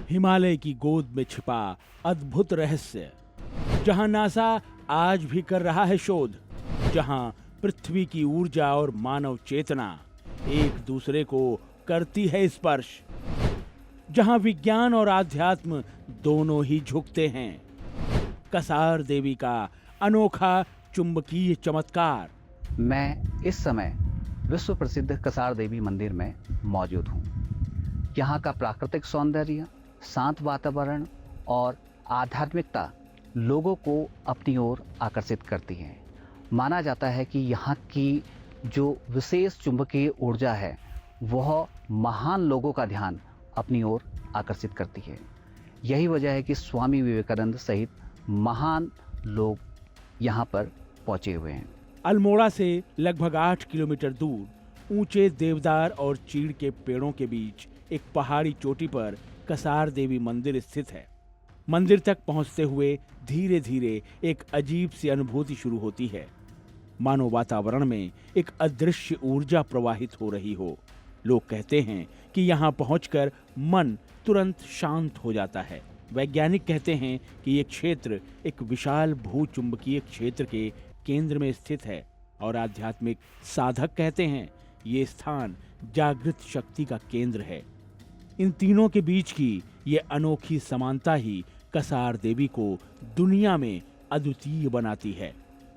हिमालय की गोद में छिपा अद्भुत रहस्य, जहां नासा आज भी कर रहा है शोध, जहां पृथ्वी की ऊर्जा और मानव चेतना एक दूसरे को करती है स्पर्श, जहां विज्ञान और आध्यात्म दोनों ही झुकते हैं। कसार देवी का अनोखा चुंबकीय चमत्कार। मैं इस समय विश्व प्रसिद्ध कसार देवी मंदिर में मौजूद हूँ। यहाँ का प्राकृतिक सौंदर्य, शांत वातावरण और आध्यात्मिकता लोगों को अपनी ओर आकर्षित करती है। माना जाता है कि यहाँ की जो विशेष चुंबकीय ऊर्जा है वह महान लोगों का ध्यान अपनी ओर आकर्षित करती है। यही वजह है कि स्वामी विवेकानंद सहित महान लोग यहाँ पर पहुँचे हुए हैं। अल्मोड़ा से लगभग 8 किलोमीटर दूर ऊंचे देवदार और चीड़ के पेड़ों के बीच एक पहाड़ी चोटी पर कसार देवी मंदिर स्थित है। मंदिर तक पहुंचते हुए धीरे धीरे एक अजीब सी अनुभूति शुरू होती है, मानो वातावरण में एक अदृश्य ऊर्जा प्रवाहित हो रही हो। लोग कहते हैं कि यहाँ पहुंचकर मन तुरंत शांत हो जाता है। वैज्ञानिक कहते हैं कि ये क्षेत्र एक विशाल भूचुंबकीय क्षेत्र के केंद्र में स्थित है, और आध्यात्मिक साधक कहते हैं ये स्थान जागृत शक्ति का केंद्र है। इन तीनों के बीच की ये अनोखी समानता ही कसार देवी को दुनिया में अद्वितीय बनाती है।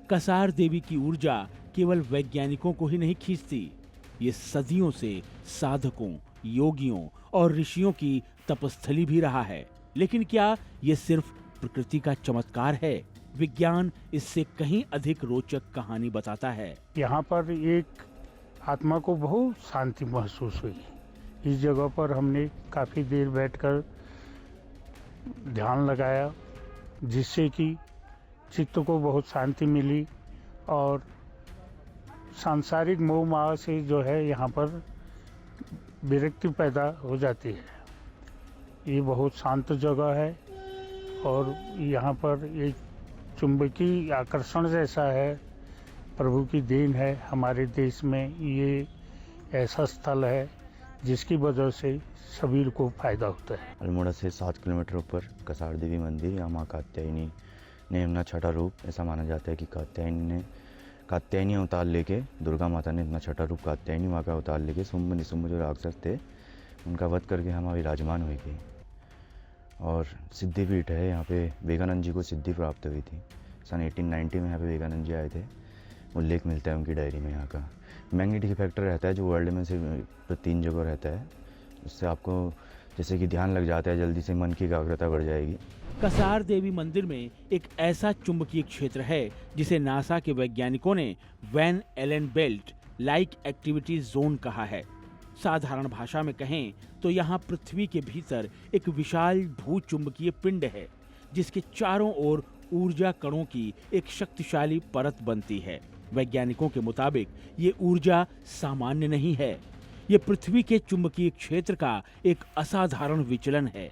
कसार देवी की ऊर्जा केवल वैज्ञानिकों को ही नहीं खींचती, ये सदियों से साधकों, योगियों और ऋषियों की तपस्थली भी रहा है। लेकिन क्या ये सिर्फ प्रकृति का चमत्कार है? विज्ञान इससे कहीं अधिक रोचक कहानी बताता है। यहाँ पर एक आत्मा को बहुत शांति महसूस हुई। इस जगह पर हमने काफ़ी देर बैठकर ध्यान लगाया, जिससे कि चित्त को बहुत शांति मिली और सांसारिक मोह माया से जो है यहाँ पर विरक्ति पैदा हो जाती है। ये बहुत शांत जगह है और यहाँ पर एक चुंबकीय आकर्षण जैसा है, प्रभु की देन है। हमारे देश में ये ऐसा स्थल है जिसकी वजह से सभी को फायदा होता है। अल्मोड़ा से 7 किलोमीटर ऊपर कसार देवी मंदिर, यहाँ माँ कात्यायनी ने अपना छठा रूप, ऐसा माना जाता है कि कात्यायनी अवतार लेके, दुर्गा माता ने अपना छठा रूप कात्यायनी माँ का अवतार लेके शुंभ निशुंभ जो राक्षस थे उनका वध करके हम विराजमान हुई थी। और सिद्धिपीठ है, यहाँ पे विवेकानंद जी को सिद्धि प्राप्त हुई थी। सन 1890 में यहाँ पे विवेकानंद जी आए थे। उल्लेख मिलता है उनकी डायरी में। यहाँ का मैग्नेटिक फैक्टर रहता है जो वर्ल्ड में सिर्फ 3 जगह रहता है। उससे आपको जैसे कि ध्यान लग जाता है, जल्दी से मन की एकाग्रता बढ़ जाएगी। कसार देवी मंदिर में एक ऐसा चुंबकीय क्षेत्र है जिसे नासा के वैज्ञानिकों ने Van Allen belt like activity zone कहा है। साधारण भाषा में कहें तो यहाँ पृथ्वी के भीतर एक विशाल भूचुंबकीय पिंड है, जिसके चारों ओर ऊर्जा कणों की एक शक्तिशाली परत बनती है। वैज्ञानिकों के मुताबिक ये ऊर्जा सामान्य नहीं है, ये पृथ्वी के चुंबकीय क्षेत्र का एक असाधारण विचलन है।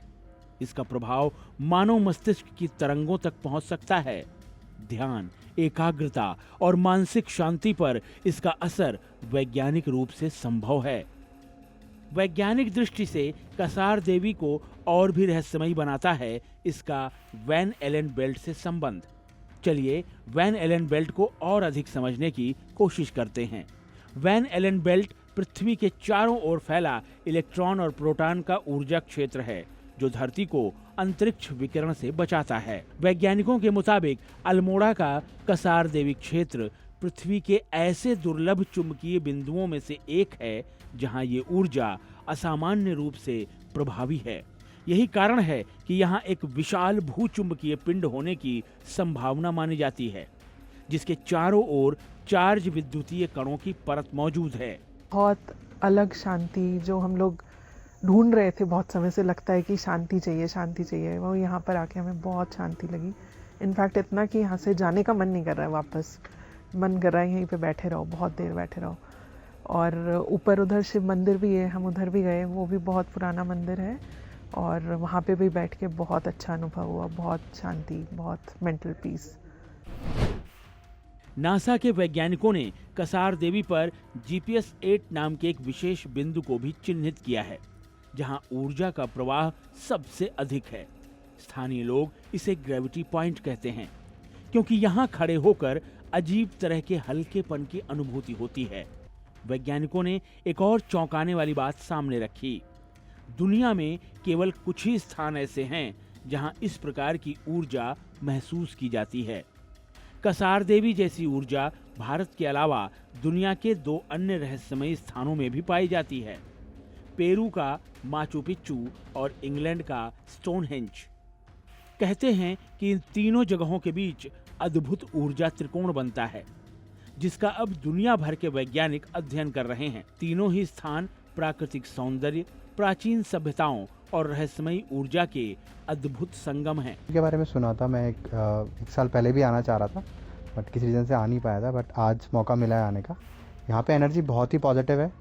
इसका प्रभाव मानव मस्तिष्क की तरंगों तक पहुंच सकता है। ध्यान, एकाग्रता और मानसिक शांति पर इसका असर वैज्ञानिक रूप से संभव है। वैज्ञानिक दृष्टि से कसार देवी को और भी रहस्यमयी बनाता है इसका वैन एलन बेल्ट से संबंध। चलिए वैन एलन बेल्ट को और अधिक समझने की कोशिश करते हैं। वैन एलन बेल्ट पृथ्वी के चारों ओर फैला इलेक्ट्रॉन और प्रोटॉन का ऊर्जा क्षेत्र है, जो धरती को अंतरिक्ष विकिरण से बचाता है। वैज्ञानिकों के मुताबिक अल्मोड़ा का कसार देवी क्षेत्र पृथ्वी के ऐसे दुर्लभ चुंबकीय बिंदुओं में से एक है जहां ये ऊर्जा असामान्य रूप से प्रभावी है। यही कारण है कि यहाँ एक विशाल भूचुंबकीय पिंड होने की संभावना मानी जाती है, जिसके चारों ओर चार्ज विद्युतीय कणों की परत मौजूद है। बहुत अलग शांति जो हम लोग ढूंढ रहे थे बहुत समय से, लगता है कि शांति चाहिए, वो यहाँ पर आके हमें बहुत शांति लगी। इनफैक्ट इतना कि यहाँ से जाने का मन नहीं कर रहा है, वापस मन कर रहा है यहीं पे बैठे रहो, बहुत देर बैठे रहो। और ऊपर उधर शिव मंदिर भी है, हम उधर भी गए, वो भी बहुत पुराना मंदिर है और वहाँ पे भी बैठ के बहुत अच्छा अनुभव हुआ, बहुत शांति, बहुत मेंटल पीस। नासा के वैज्ञानिकों ने कसार देवी पर GPS-8 नाम के एक विशेष बिंदु को भी चिन्हित किया है। जहां ऊर्जा का प्रवाह सबसे अधिक है। स्थानीय लोग इसे ग्रेविटी पॉइंट कहते हैं, क्योंकि यहां खड़े होकर अजीब तरह के हल्केपन की अनुभूति होती है। वैज्ञानिकों ने एक और चौंकाने वाली बात सामने रखी। दुनिया में केवल कुछ ही स्थान ऐसे हैं जहां इस प्रकार की ऊर्जा महसूस की जाती है। कसार देवी जैसी ऊर्जा भारत के अलावा दुनिया के 2 अन्य रहस्यमयी स्थानों में भी पाई जाती है, पेरू का माचू पिच्चू और इंग्लैंड का स्टोनहेंज। कहते हैं कि इन तीनों जगहों के बीच अद्भुत ऊर्जा त्रिकोण बनता है, जिसका अब दुनिया भर के वैज्ञानिक अध्ययन कर रहे हैं। तीनों ही स्थान प्राकृतिक सौंदर्य, प्राचीन सभ्यताओं और रहस्यमयी ऊर्जा के अद्भुत संगम हैं। के बारे में सुना था, मैं एक साल पहले भी आना चाह रहा था, बट किसी रीज़न से आ नहीं पाया था, बट आज मौका मिला है आने का। यहाँ पे एनर्जी बहुत ही पॉजिटिव है,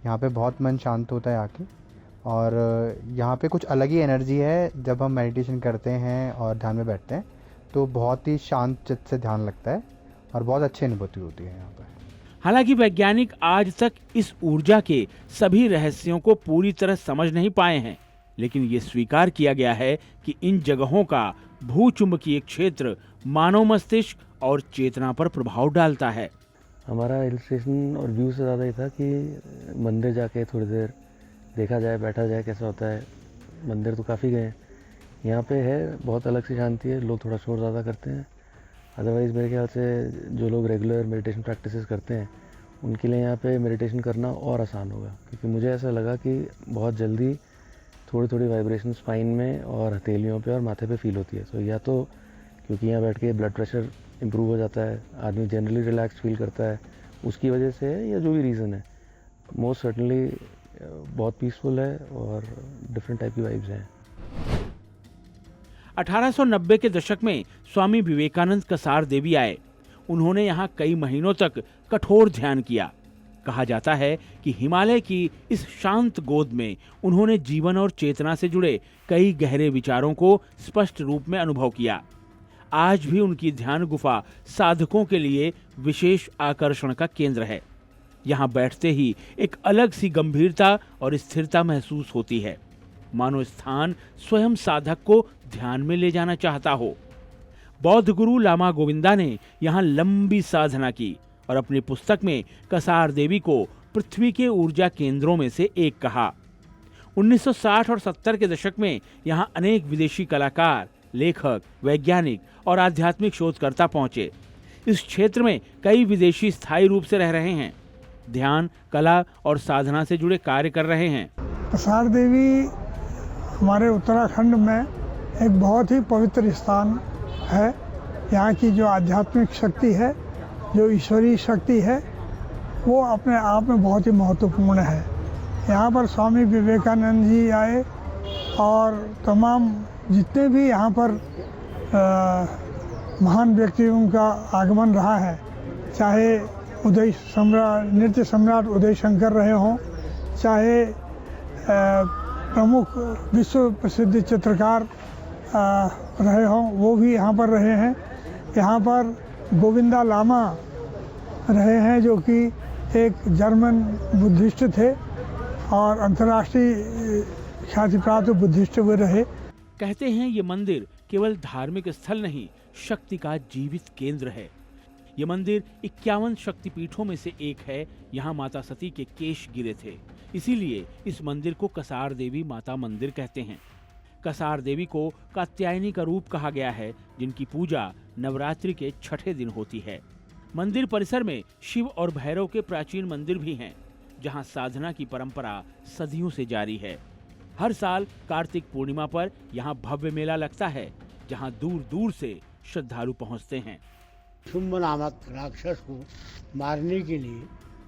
यहाँ पे बहुत मन शांत होता है आके, और यहाँ पे कुछ अलग ही एनर्जी है। जब हम मेडिटेशन करते हैं और ध्यान में बैठते हैं तो बहुत ही शांत चित्त से ध्यान लगता है और बहुत अच्छी अनुभूति होती है यहाँ पर। हालांकि वैज्ञानिक आज तक इस ऊर्जा के सभी रहस्यों को पूरी तरह समझ नहीं पाए हैं, लेकिन ये स्वीकार किया गया है कि इन जगहों का भूचुंबकीय क्षेत्र मानव मस्तिष्क और चेतना पर प्रभाव डालता है। हमारा हिल स्टेशन और व्यू से ज़्यादा ये था कि मंदिर जाके थोड़ी देर देखा जाए, बैठा जाए, कैसा होता है। मंदिर तो काफ़ी गए, यहाँ पे है बहुत अलग सी शांति है। लोग थोड़ा शोर ज़्यादा करते हैं, अदरवाइज़ मेरे ख्याल से जो लोग रेगुलर मेडिटेशन प्रैक्टिसेस करते हैं उनके लिए यहाँ पे मेडिटेशन करना और आसान होगा, क्योंकि मुझे ऐसा लगा कि बहुत जल्दी थोड़ी थोड़ी वाइब्रेशन स्पाइन में और हथेलियों पे और माथे पे फील होती है। तो या तो क्योंकि यहाँ बैठ के ब्लड प्रेशर इम्प्रूव हो जाता है, आदमी जनरली रिलैक्स फील करता है, उसकी वजह से है, या जो भी रीज़न है, मोस्ट सर्टनली बहुत पीसफुल है और डिफरेंट टाइप की वाइब्स हैं। 1890 के दशक में स्वामी विवेकानंद कसार देवी आए। उन्होंने यहाँ कई महीनों तक कठोर ध्यान किया। कहा जाता है कि हिमालय की इस शांत गोद में उन्होंने जीवन और चेतना से जुड़े कई गहरे विचारों को स्पष्ट रूप में अनुभव किया। आज भी उनकी ध्यान गुफा साधकों के लिए विशेष आकर्षण का केंद्र है। यहाँ बैठते ही एक अलग सी गंभीरता और स्थिरता महसूस होती है, मानो स्थान स्वयं साधक को ध्यान में ले जाना चाहता हो। बौद्ध गुरु लामा गोविंदा ने यहाँ लंबी साधना की और अपनी पुस्तक में कसार देवी को पृथ्वी के ऊर्जा केंद्रों में से एक कहा। 1960 और 70 के दशक में यहाँ अनेक विदेशी कलाकार, लेखक, वैज्ञानिक और आध्यात्मिक शोधकर्ता पहुंचे। इस क्षेत्र में कई विदेशी स्थायी रूप से रह रहे हैं, ध्यान, कला और साधना से जुड़े कार्य कर रहे हैं। कसार देवी हमारे उत्तराखंड में एक बहुत ही पवित्र स्थान है। यहाँ की जो आध्यात्मिक शक्ति है, जो ईश्वरीय शक्ति है, वो अपने आप में बहुत ही महत्वपूर्ण है। यहाँ पर स्वामी विवेकानंद जी आए और तमाम जितने भी यहाँ पर महान व्यक्तियों का आगमन रहा है, चाहे नृत्य सम्राट उदय शंकर रहे हों, चाहे प्रमुख विश्व प्रसिद्ध चित्रकार रहे हों, वो भी यहाँ पर रहे हैं। यहाँ पर गोविंदा लामा रहे हैं, जो कि एक जर्मन बुद्धिस्ट थे और अंतर्राष्ट्रीय ख्याति प्राप्त बुद्धिस्ट वे रहे। कहते हैं ये मंदिर केवल धार्मिक स्थल नहीं, शक्ति का जीवित केंद्र है। ये मंदिर 51 शक्तिपीठों में से एक है। यहाँ माता सती के केश गिरे थे, इसीलिए इस मंदिर को कसार देवी माता मंदिर कहते हैं। कसार देवी को कात्यायनी का रूप कहा गया है, जिनकी पूजा नवरात्रि के छठे दिन होती है। मंदिर परिसर में शिव और भैरव के प्राचीन मंदिर भी हैं, जहां साधना की परंपरा सदियों से जारी है। हर साल कार्तिक पूर्णिमा पर यहाँ भव्य मेला लगता है, जहां दूर दूर से श्रद्धालु पहुंचते हैं। शुंभ नामक राक्षस को मारने के लिए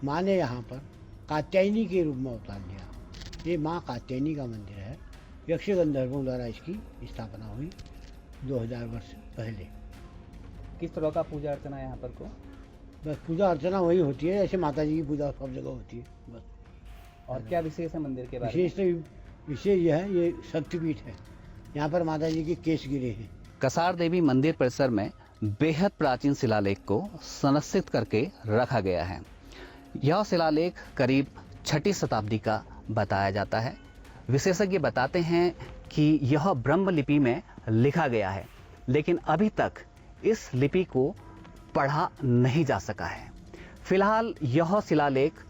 माँ ने यहाँ पर कात्यायनी के रूप में अवतार लिया। ये माँ कात्यायनी का मंदिर है। यक्ष गंधर्वों द्वारा इसकी स्थापना हुई 2000 वर्ष पहले। किस तरह का पूजा अर्चना यहाँ पर को? बस पूजा अर्चना वही होती है जैसे माता जी की पूजा सब जगह होती है बस। और क्या विशेष है मंदिर के बारे में? विशेष यह है, ये शक्तिपीठ है। यहाँ पर माता जी के केश गिरे हैं। कसार देवी मंदिर परिसर में बेहद प्राचीन शिलालेख को संरक्षित करके रखा गया है। यह शिलालेख करीब 6ठी शताब्दी का बताया जाता है। विशेषज्ञ बताते हैं कि यह ब्रह्म लिपि में लिखा गया है, लेकिन अभी तक इस लिपि को पढ़ा नहीं जा सका है। फिलहाल यह शिलालेख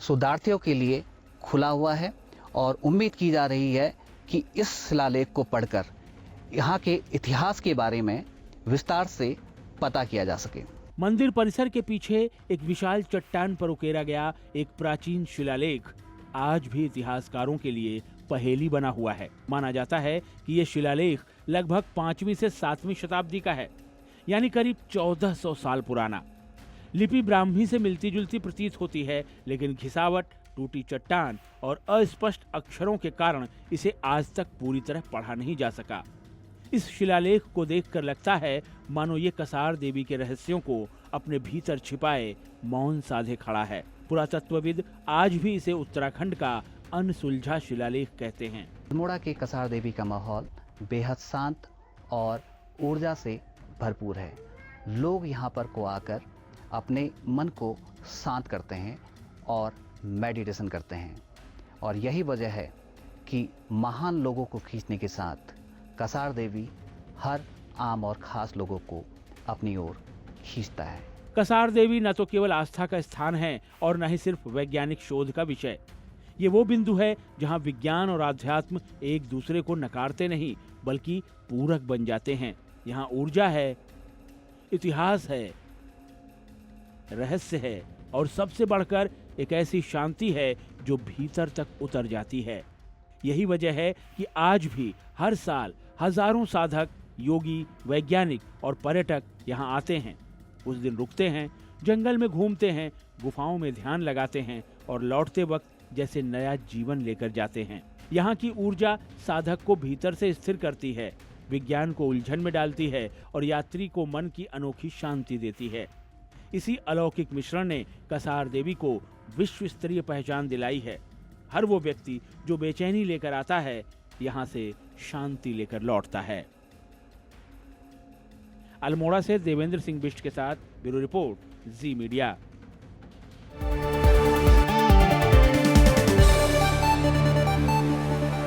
शोधार्थियों के लिए खुला हुआ है और उम्मीद की जा रही है कि इस शिलालेख को पढ़कर यहाँ के इतिहास के बारे में विस्तार से पता किया जा सके। मंदिर परिसर के पीछे एक विशाल चट्टान पर उकेरा गया एक प्राचीन शिलालेख आज भी इतिहासकारों के लिए पहेली बना हुआ है। माना जाता है कि यह शिलालेख लगभग 5वीं से 7वीं शताब्दी का है, यानी करीब 1400 साल पुराना। लिपि ब्राह्मी से मिलती जुलती प्रतीत होती है, लेकिन घिसावट, टूटी चट्टान और अस्पष्ट अक्षरों के कारण इसे आज तक पूरी तरह पढ़ा नहीं जा सका। इस शिलालेख को देखकर लगता है मानो ये कसार देवी के रहस्यों को अपने भीतर छिपाए मौन साधे खड़ा है। पुरातत्वविद आज भी इसे उत्तराखंड का अनसुलझा शिलालेख कहते हैं। अल्मोड़ा के कसार देवी का माहौल बेहद शांत और ऊर्जा से भरपूर है। लोग यहाँ पर को आकर अपने मन को शांत करते हैं और मेडिटेशन करते हैं, और यही वजह है कि महान लोगों को खींचने के साथ कसार देवी हर आम और खास लोगों को अपनी ओर खींचता है। कसार देवी न तो केवल आस्था का स्थान है और न ही सिर्फ वैज्ञानिक शोध का विषय। ये वो बिंदु है जहां विज्ञान और आध्यात्म एक दूसरे को नकारते नहीं बल्कि पूरक बन जाते हैं। यहाँ ऊर्जा है, इतिहास है, रहस्य है और सबसे बढ़कर एक ऐसी शांति है जो भीतर तक उतर जाती है। यही वजह है कि आज भी हर साल हजारों साधक, योगी, वैज्ञानिक और पर्यटक यहाँ आते हैं। उस दिन रुकते हैं, जंगल में घूमते हैं, गुफाओं में ध्यान लगाते हैं और लौटते वक्त जैसे नया जीवन लेकर जाते हैं। यहाँ की ऊर्जा साधक को भीतर से स्थिर करती है, विज्ञान को उलझन में डालती है और यात्री को मन की अनोखी शांति देती है। इसी अलौकिक मिश्रण ने कसार देवी को विश्व स्तरीय पहचान दिलाई है। हर वो व्यक्ति जो बेचैनी लेकर आता है, यहाँ से शांति लेकर लौटता है। अल्मोड़ा से देवेंद्र सिंह बिष्ट के साथ ब्यूरो रिपोर्ट, जी मीडिया।